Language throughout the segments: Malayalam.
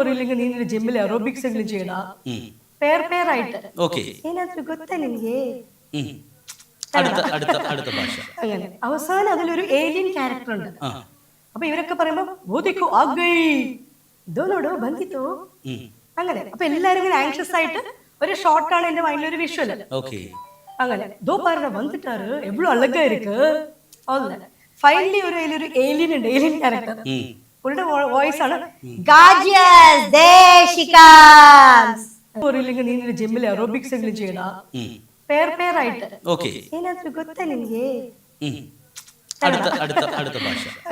അറിയില്ലെങ്കിൽ നീ നിന്റെ ജിമ്മിൽ അറോബിക്സ് എങ്കിലും ചെയ്യടാ. പേർ പേരായിട്ട് ഇതിനകത്തൊരു ಗೊತ್ತ നിനಗೆ അങ്ങനെ അവസാനം അതിലൊരു ഏലിയൻ ക്യാരക്ടർ ഉണ്ട്. അപ്പൊ ഇവരൊക്കെ പറയുമ്പോ ബോധിക്കോ ഇതോനോടോ ബന്ധിത്തോ അങ്ങനെ. അപ്പൊ എല്ലാരും ഇങ്ങനെ ആങ്ഷ്യസ് ആയിട്ട് ഒരു ഷോർട്ടാണ് എന്റെ മൈൻഡിൽ ഒരു വിഷ്വൽ അങ്ങനെ ദോ പാരുടെ വന്നിട്ടാറ് എவ்வளவு അഴകാ இருக்கு ഫൈനലി ഒരു ഏലിയൻ ഉണ്ട്, ഏലിയൻ ക്യാരക്ടർ. പുള്ളിയുടെ വോയിസ് ആണ് അറിയില്ലെങ്കിൽ നീ നിന്റെ ജിമ്മിൽ അറോബിക്സ് എങ്കിലും ചെയ്യടാ. പേർ പേരായിട്ട് ഇതിനകത്തൊരു ಗೊತ್ತ നിനಗೆ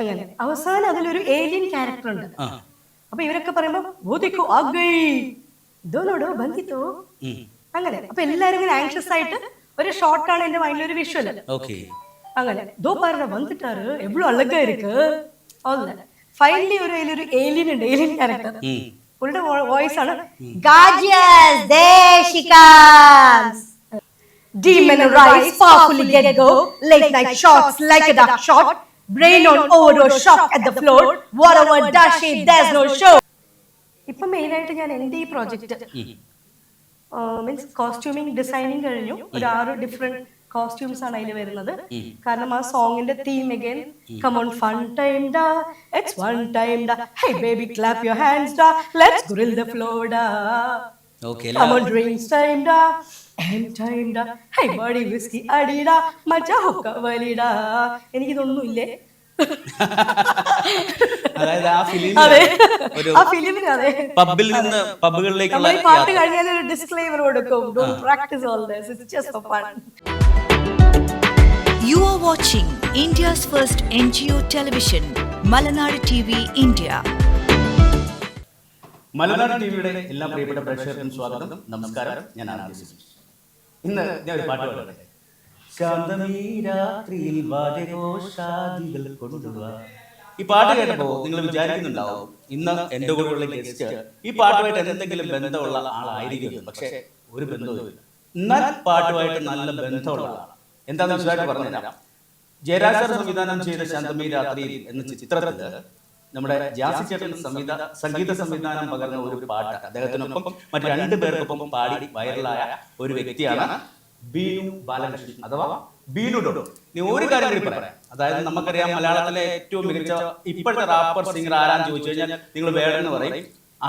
അങ്ങനെ അവസാനം അതിലൊരു ഏലിയൻ ക്യാരക്ടർ ഉണ്ട്. അപ്പൊ ഇവരൊക്കെ പറയുമ്പോ ബോധിക്കോ ഇതോനോടോ ബന്ധിത്തോ അങ്ങനെ. അപ്പൊ എല്ലാരും ഇങ്ങനെ ആങ്ഷ്യസ് ആയിട്ട് ഒരു ഷോർട്ടാണ് എന്റെ മൈൻഡിൽ ഒരു വിഷ്വൽ അങ്ങനെ ദോ പാരുടെ വന്നിട്ടാറ് എவ்வளவு അഴകാ இருக்கு ഫൈനലി ഒരു ഏലിയൻ ഉണ്ട്, ഏലിയൻ ക്യാരക്ടർ. പുള്ളിയുടെ വോയിസ് ആണ് Demon arise, powerfully get go, late night shots like a duck shot, brain on overdose, shock at the floor, whatever does she, there's no show. ഇപ്പൊ മെയിൻ ആയിട്ട് ഞാൻ എന്റെ ഈ പ്രോജക്റ്റ് മീൻസ് കോസ്റ്റ്യൂമിങ് ഡിസൈനിങ് കഴിഞ്ഞു. ഒരു 6 ഡിഫറെന്റ് കോസ്റ്റ്യൂംസ് ആണ് അതിൽ വരുന്നത്. കാരണം ആ സോങ്ങിന്റെ theme again come on fun time ഡാ ഇറ്റ്സ് വൺ ടൈം ഡാ hey baby clap your hands ഡാ ലെറ്റ്സ് ഗ്രിൽ ദ ഫ്ലോർ ഡാ കം ഓൺ ഡ്രിങ്ക്സ് ടൈം ഡാ എൻഡ് ടൈം ഡാ ഹേ ബോഡി വിസ്കി അടിടാ മച്ചാ ഹുക്ക വലിടാ. എനിക്കിതൊന്നും ഇല്ലേ. അതായത് ആ ഫിലിമിന് അതെ പബ്ബിൽ നിന്ന് പബ്ബുകളിലേക്കുള്ള പാട്ട് കഴിഞ്ഞാൽ ഒരു ഡിസ്ക്ലെയിമർ കൊടുക്കും, don't practice all this, it's just for fun. You are watching India's first NGO television, Malanadu TV India. മലനാട് ടിവിയുടെ എല്ലാ പ്രിയപ്പെട്ട പ്രേക്ഷകർക്കും സ്വാഗതം, നമസ്കാരം. ഞാൻ ആനന്ദ്. ഇന്ന് ഞാൻ ഒരു പാട്ട് പാടട്ടെ. ഈ പാട്ട് കേട്ടപ്പോ നിങ്ങൾ വിചാരിക്കുന്നുണ്ടാവും ഇന്ന് എന്റെ കൂടെയുള്ള ഗസ്റ്റ് ഈ പാട്ടുമായിട്ട് എന്തെങ്കിലും ബന്ധമുള്ള ആളായിരിക്കും. പക്ഷെ ഒരു ബന്ധവുമില്ല. എന്നാൽ പാട്ടുമായിട്ട് നല്ല ബന്ധമുള്ള ആളാണ്. എന്താണെന്ന് വിശദമായിട്ട് പറഞ്ഞുതരാം. ജയരാജ് സാർ സംവിധാനം ചെയ്ത ശാന്തമീ രാത്രിയിൽ എന്ന ചിത്രത്തില് നമ്മുടെ ജാസി ചേട്ടൻ സംഗീത സംവിധാനം പകർന്ന ഒരു പാട്ട് അദ്ദേഹത്തിനൊപ്പം മറ്റു 2 പേർക്കൊപ്പം പാടി വൈറലായ ഒരു വ്യക്തിയാണ് ബീനു ബാലകൃഷ്ണൻ അഥവാ ബീനു ഡോഡോ. ഇനി ഒരു കാര്യം കൂടി പറയാം. അതായത് നമുക്കറിയാം മലയാളത്തിലെ ഏറ്റവും മികച്ച ഇപ്പോഴത്തെ റാപ്പർ സിംഗർ ആരാന്ന് ചോദിച്ചു കഴിഞ്ഞാൽ നിങ്ങൾ വേണമെന്ന് പറയും.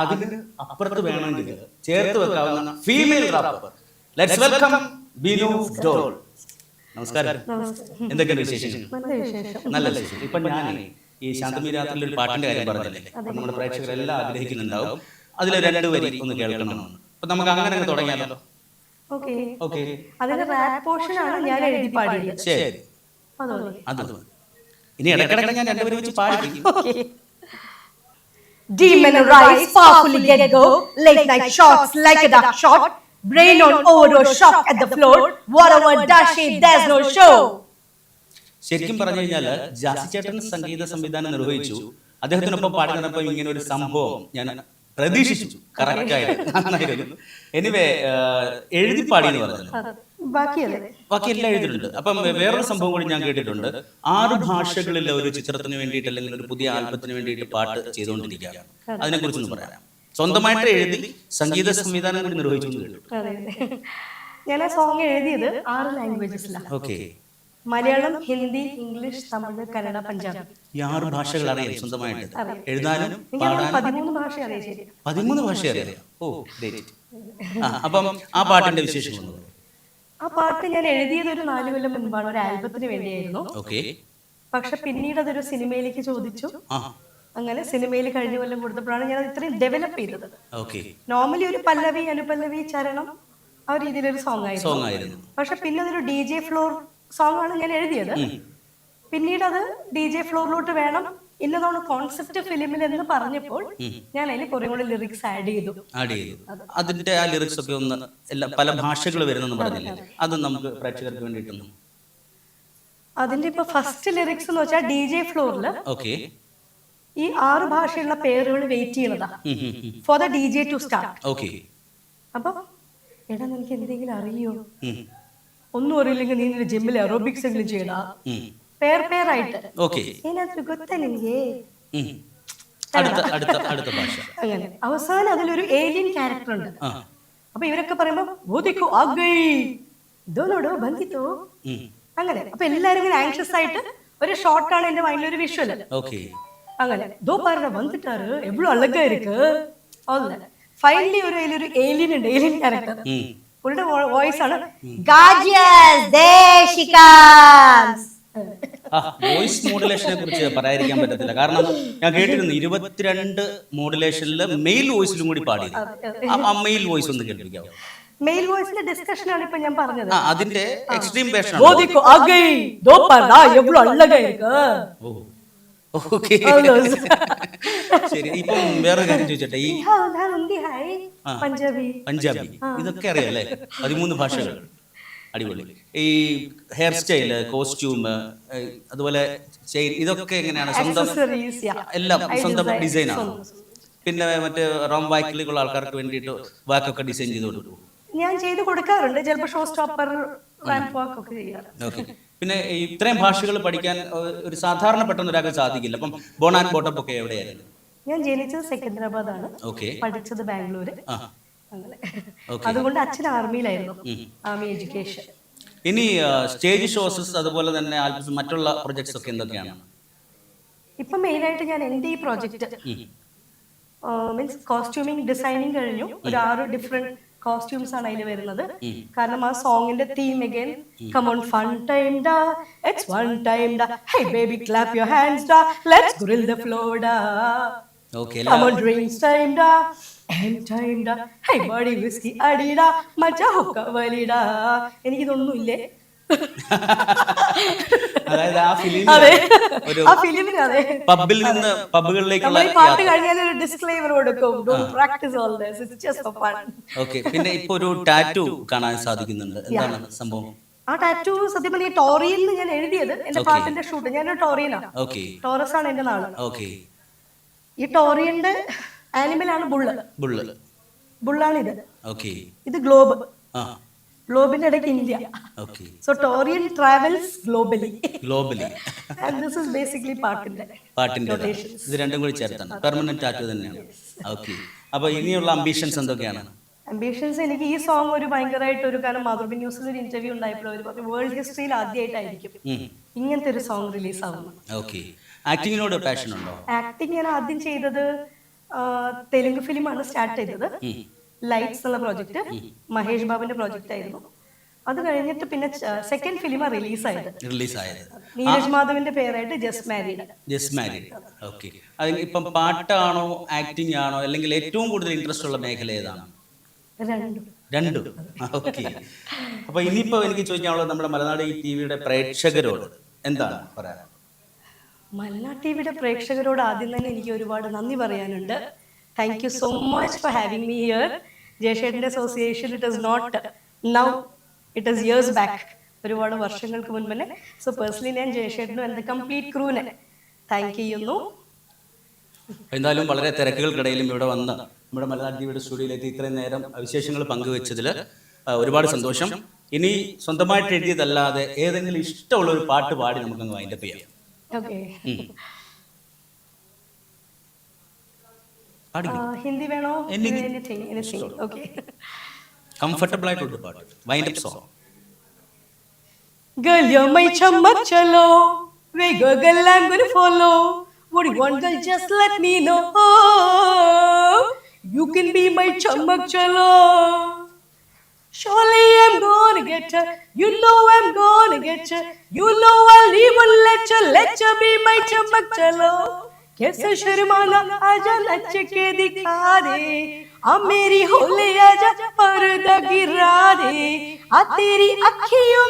അതിന് അപ്പുറത്ത് വേണമെങ്കിൽ ചേർത്ത് വെക്കാവുന്ന female rapper. Let's welcome Beenu doll. നമസ്കാരം. എന്തൊക്കെയാണ് വിശേഷം? നല്ല വിശേഷം. ഇപ്പൊ ഞാൻ ഈ ശാന്തമീ രാത്രിയിൽ ഒരു പാട്ടിന്റെ കാര്യം പറഞ്ഞല്ലേ, നമ്മുടെ പ്രേക്ഷകരെല്ലാം ആഗ്രഹിക്കുന്നുണ്ടാവും അതിലെ 2 വരി ഒന്ന് കേൾക്കണമെന്ന്. അപ്പൊ നമുക്ക് അങ്ങനെ തുടങ്ങിയാലോ? അതിന്റെ റാപ്പ് പോർഷൻ ആണ് ഞാൻ എഴുതി പാടിയത്. ശരി, ഇനി ഇടയ്ക്കിടയ്ക്ക് ഞാൻ 2 വരി വെച്ച് പാടി. Demon arise, powerfully get go, late night shots like a duck shot, brain on overdose, shock at the floor, whatever does she, there's no show. ശരിക്കും പറഞ്ഞു കഴിഞ്ഞാൽ ജാസി ചേട്ടൻ സംഗീത സംവിധാനം നിർവഹിച്ചു. അദ്ദേഹത്തിനൊപ്പം പാടി നടന്നപ്പോൾ ഇങ്ങനെ ഒരു സംഭവം ഞാൻ പ്രതീക്ഷിച്ചു. കറക്റ്റായിട്ട് നന്നായിരുന്നു. എനിവേ എഴുതി പാടി എന്ന് പറഞ്ഞു, ബാക്കിയെല്ലാം എഴുതിയിട്ടുണ്ട്. അപ്പം വേറൊരു സംഭവം കൂടി ഞാൻ കേട്ടിട്ടുണ്ട്. 6 ഭാഷകളിലെ ഒരു ചിത്രത്തിന് വേണ്ടിയിട്ട് അല്ലെങ്കിൽ ഒരു പുതിയ ആൽബത്തിന് വേണ്ടിയിട്ട് പാട്ട് ചെയ്തുകൊണ്ടിരിക്കുകയാണ്. അതിനെ കുറിച്ചൊന്ന് പറയാം. സ്വന്തമായിട്ട് എഴുതി സംഗീത സംവിധാനം കൂടി നിർവഹിച്ചു കേട്ടു. ഞാൻ ആ സോങ് എഴുതിയത് 6 ലാംഗ്വേജസിലാണ്. ഓക്കെ. മലയാളം, ഹിന്ദി, ഇംഗ്ലീഷ്, തമിഴ്, കന്നഡ, പഞ്ചാബി. 6 ഭാഷകൾ അറിയാം സ്വന്തമായിട്ട് എഴുതാനും പാടാനും. 13 ഭാഷ അറിയാം. 13 ഭാഷ അറിയാം. ഓ ഗ്രേറ്റ്. അപ്പം ആ പാട്ടിന്റെ വിശേഷം. ആ പാട്ട് ഞാൻ എഴുതിയത് ഒരു 4 കൊല്ലം മുൻപാണ്, ഒരു ആൽബത്തിന് വേണ്ടിയായിരുന്നു. പക്ഷെ പിന്നീട് അതൊരു സിനിമയിലേക്ക് ചോദിച്ചു. അങ്ങനെ സിനിമയിൽ കഴിഞ്ഞ കൊല്ലം കൊടുത്തപ്പോഴാണ് ഞാൻ ഇത്രയും ഡെവലപ്പ് ചെയ്തത്. നോർമലി ഒരു പല്ലവി, അനുപല്ലവി, ചരണം ആ രീതിയിലൊരു സോങ് ആയിരുന്നു. പക്ഷെ പിന്നെ അതൊരു DJ ഫ്ലോർ സോങ് ആണ് ഞാൻ എഴുതിയത്. പിന്നീട് അത് DJ ഫ്ലോറിലോട്ട് വേണം, ഇന്നതാണ് കോൺസെപ്റ്റ് ഫിലിമിൽ എന്ന് പറഞ്ഞപ്പോൾ ഞാൻ അതിൽ കുറെ കൂടെ ലിറിക്സ് ആഡ് ചെയ്തു. അതിന്റെ ആ ലിറിക്സ് ഒക്കെ ഒന്ന് പല ഭാഷകൾ വരുന്നെന്ന് പറഞ്ഞില്ലേ, അത് നമുക്ക് പ്രേക്ഷകർക്ക് വേണ്ടിയിട്ടൊന്നും. അതിന്റെ ഇപ്പൊ ഫസ്റ്റ് ലിറിക്സ് എന്ന് വെച്ചാൽ DJ ഫ്ലോറിൽ ഈ 6 ഭാഷയുള്ള പേരുകൾ വെയിറ്റ് ചെയ്യണതാ for the DJ to start. അപ്പൊ എടാ നിനക്ക് എന്തെങ്കിലും അറിയോ? ഒന്നും അറിയില്ലെങ്കിൽ നീ നിന്റെ ജിമ്മിൽ അറോബിക്സ് എങ്കിലും ചെയ്യടാ. പേർ പേരായിട്ട് ഇതിനകത്തൊരു ಗೊತ್ತ നിനಗೆ അടുത്ത ഭാഷ. അങ്ങനെ അവസാനം അതിലൊരു ഏലിയൻ ക്യാരക്ടർ ഉണ്ട്. അപ്പൊ ഇവരൊക്കെ പറയുമ്പോ ബോധിക്കോ ആഗൈ ഇതോനോടോ ബന്ധിത്തോ അങ്ങനെ. അപ്പൊ എല്ലാരും ഇങ്ങനെ ആങ്ഷ്യസ് ആയിട്ട് ഒരു ഷോർട്ടാണ് എന്റെ മൈൻഡിൽ ഒരു വിഷ്വൽ. അങ്ങനെ ദോ പാരുട വന്നിട്ടാറ് എவ்வளவு അഴകാ இருக்கு അല്ല. ഫൈനലി അതിലൊരു ഏലിയൻ ഉണ്ട്, ഏലിയൻ ക്യാരക്ടർ. പുള്ളിയുടെ വോയിസ് ആണ് ഗാജിയസ് ദേശികാംസ്. വോയിസ് മോഡുലേഷനെ കുറിച്ച് പറയാതിരിക്കാൻ പറ്റത്തില്ല. കാരണം ഞാൻ കേട്ടിരുന്നു 22 മോഡുലേഷനില് മെയിൽ വോയിസിലും കൂടി പാടി. മെയിൽ വോയിസ് ഒന്ന് കേൾപ്പിക്കാവോ? മെയിൽ വോയിസിന്റെ ഡിസ്കഷൻ ആണ് ഇപ്പൊ ഞാൻ പറഞ്ഞത്. അതിന്റെ എക്സ്ട്രീം വേർഷൻ ശരി. ഇപ്പം വേറൊരു കാര്യം ചോദിച്ചോട്ടെ, ഈ പഞ്ചാബി ഇതൊക്കെ അറിയാല്ലേ? 13 ഭാഷകൾ. അടിപൊളി. ഈ ഹെയർ സ്റ്റൈല്, കോസ്റ്റ്യൂം, അതുപോലെ ഇതൊക്കെ എങ്ങനെയാണ്? സ്വന്തം എല്ലാം സ്വന്തം ഡിസൈനാണ്? പിന്നെ മറ്റേ റോം വാക്കിലുള്ള ആൾക്കാർക്ക് വേണ്ടിയിട്ട് വാക്കൊക്കെ ഡിസൈൻ ചെയ്ത് കൊടുക്കും? ഞാൻ ചെയ്ത് കൊടുക്കാറുണ്ട്, ചിലപ്പോൾ ഷോ സ്റ്റോപ്പർ, റാമ്പ് വാക്ക് ഒക്കെ ചെയ്യാറുണ്ട്. പിന്നെ ഇത്രയും ഭാഷകൾ പഠിക്കാൻ ഒരു സാധാരണ പെട്ടെന്ന് ഒരാൾക്ക് സാധിക്കില്ല. അപ്പം ബോൺ ആൻഡ് ബോട്ടപ്പ് ഒക്കെ എവിടെയായിരുന്നു? ഞാൻ ജനിച്ചത് സെക്കന്ദരാബാദാണ്, പഠിച്ചത് ബാംഗ്ലൂര്. അതുകൊണ്ട് അച്ഛൻ ആർമിയിലായിരുന്നു, ആർമി എഡ്യൂക്കേഷൻ. ഇനി സ്റ്റേജ് ഷോസ് അതുപോലെ തന്നെ മറ്റുള്ള പ്രൊജക്ട്സ് ഒക്കെ എന്തൊക്കെയാണ്? ഇപ്പൊ മെയിനായിട്ട് ഞാൻ എന്റെ ഈ പ്രോജക്റ്റ് മീൻസ് കോസ്റ്റ്യൂമിങ് ഡിസൈനിങ് കഴിഞ്ഞു. ഒരു 6 ഡിഫറെന്റ് കോസ്റ്റ്യൂംസ് ആണ് അതിൽ വരുന്നത്. കാരണം ആ സോങ്ങിന്റെ theme again come on fun time ഡാ ഇറ്റ്സ് വൺ ടൈം ഡാ hey baby clap your hands ഡാ ലെറ്റ്സ് ഗ്രിൽ ദ ഫ്ലോർ ഡാ കം ഓൺ ഡ്രിങ്ക്സ് ടൈം ഡാ എം ടൈം ഡാ ഹേ ബോഡി വിസ്കി അടിടാ മച്ചാ ഹുക്ക വലിടാ. എനിക്കിതൊന്നും ഇല്ലേ. അതായത് ആ ഫിലിമിന് അതെ പബ്ബിൽ നിന്ന് പബ്ബുകളിലേക്കുള്ള പാട്ട് കഴിഞ്ഞാൽ ഒരു ഡിസ്ക്ലെയിമർ കൊടുക്കും, don't practice all this, it's just for fun. Okay. പിന്നെ ഇപ്പോ ഒരു ടാറ്റു കാണാൻ സാധിക്കുന്നുണ്ട്, എന്താണ് സംഭവം? ആ ടാറ്റു സത്യം പറഞ്ഞാൽ ടോറിയിൽ ഞാൻ എഴുതിയത് എന്റെ പാട്ടിന്റെ ഷൂട്ട്. ഞാനൊരു ടോറിയനാണ്, ടോറസ് ആണ് എന്റെ നാട്. ഈ ടോറിയന്റെ ആനിമൽ ആണ് ബുള്ളാണ് ഇത്. ഇത് ഗ്ലോബ്, ഗ്ലോബിന്റെ ഇടയ്ക്ക് India. So Torian travels globally and this is basically പാട്ടിന്റെ ഇത് രണ്ടും കൂടി ചേർത്താണ് പെർമനന്റ് ടാറ്റു തന്നെയാണ്. ഓക്കേ. അപ്പോൾ ഇനിയുള്ള അംബിഷൻസ് എന്തൊക്കെയാണ്? അംബിഷൻസ് എനിക്ക് ഈ സോങ് ഒരു ഭയങ്കരമായിട്ട് ഒരു കാരണം മാതൃഭൂമി ന്യൂസിൽ ഒരു ഇന്റർവ്യൂ ഉണ്ടായപ്പോൾ അവർ പറഞ്ഞു വേൾഡ് ഹിസ്റ്ററിയിൽ ആദ്യമായിട്ടായിരിക്കും ഇങ്ങനത്തെ ഒരു സോങ് റിലീസ് ആവുന്നത്. ഓക്കേ. ആക്ടിങ്ങിനോട് പാഷൻ ഉണ്ടോ? ആക്ടിങ് ഞാൻ ആദ്യം ചെയ്തത് തെലുങ്ക് ഫിലിമാണ് സ്റ്റാർട്ട് ചെയ്തത്, ലൈറ്റ്സ് എന്നുള്ള പ്രോജക്റ്റ്, മഹേഷ് ബാബുവിന്റെ പ്രോജക്റ്റ് ആയിരുന്നു. അത് കഴിഞ്ഞിട്ട് പിന്നെ സെക്കൻഡ് ഫിലിം റിലീസായത് നീരജ് മാധവിന്റെ പേരായിട്ട് ജസ്റ്റ് മാരീഡ്. ഓക്കേ. ഇപ്പം പാട്ടാണോ ആക്ടിംഗ് ആണോ അല്ലെങ്കിൽ ഏറ്റവും കൂടുതൽ ഇൻട്രസ്റ്റ് ഉള്ള മേഖല ഏതാണ്? രണ്ടും. ഓക്കേ. അപ്പൊ ഇനിയിപ്പോ എനിക്ക് ചോദിക്കാനുള്ളത് നമ്മുടെ മലനാട് ടിവിയുടെ പ്രേക്ഷകരോട് എന്താണ് പറയാൻ? മലനാട് ടിവിയുടെ പ്രേക്ഷകരോട് ആദ്യം തന്നെ എനിക്ക് ഒരുപാട് നന്ദി പറയാനുണ്ട്. Thank you so much for having me here. ജയശേഖരന്റെ association it is not now, it is years back, ഒരുപാട് വർഷങ്ങൾക്ക് മുൻപ് തന്നെ. സോ പേഴ്സണലി ഞാൻ ജയശേഖരനും എൻ്റെ കംപ്ലീറ്റ് ക്രൂവിനെ താങ്ക് ചെയ്യുന്നു. എന്തായാലും വളരെ തിരക്കുകൾക്കിടയിലും ഇവിടെ വന്ന് നമ്മുടെ മലനാട് ടിവിയുടെ സ്റ്റുഡിയോയിലെത്തി ഇത്രയും നേരം വിശേഷങ്ങൾ പങ്കുവെച്ചതിൽ ഒരുപാട് സന്തോഷം. ഇനി സ്വന്തമായിട്ട് എഴുതിയതല്ലാതെ ഏതെങ്കിലും ഇഷ്ടമുള്ള ഒരു പാട്ട് പാടി നമുക്കങ്ങ് വൈൻഡപ്പ് ചെയ്യാം. ഹിന്ദി വേണോ? കംഫർട്ടബിൾ ആയിട്ടുള്ള പാട്ട്, wind up song. Girl, you're my chammak chalo. Wait, girl, I'm gonna follow. What you want, girl? Just let me know. You can be my chammak chalo. Surely I'm gonna get her. You know I'm gonna get her. You know I'll even let her be my chammak chalo. कैसे शर्माना, आजा नच के दिखा दे, आ मेरी होले आजा पर्दा गिरा दे, आ तेरी अखियों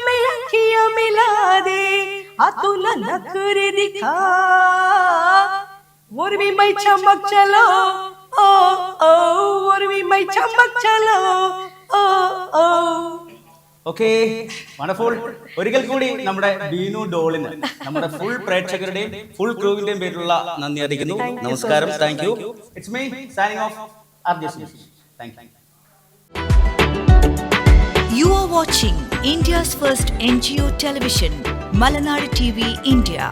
मिला दे, आ तू ना नखरे दिखा, वो भी मैं चमक चलो, ओ ओ, वो भी मैं चमक चलो, ओ ओ. Okay, wonderful. ഒരിക്കൽ കൂടി നമ്മുടെ ബീനു ഡോളിന് നമ്മുടെ ഫുൾ പ്രേക്ഷകരുടെയും ഫുൾ ക്രൂവിന്റെയും പേരിലുള്ള നന്ദി അറിയിക്കുന്നു. നമസ്കാരം. Thank you. It's me signing off. Thank you. You are watching India's first NGO television, Malanad TV India.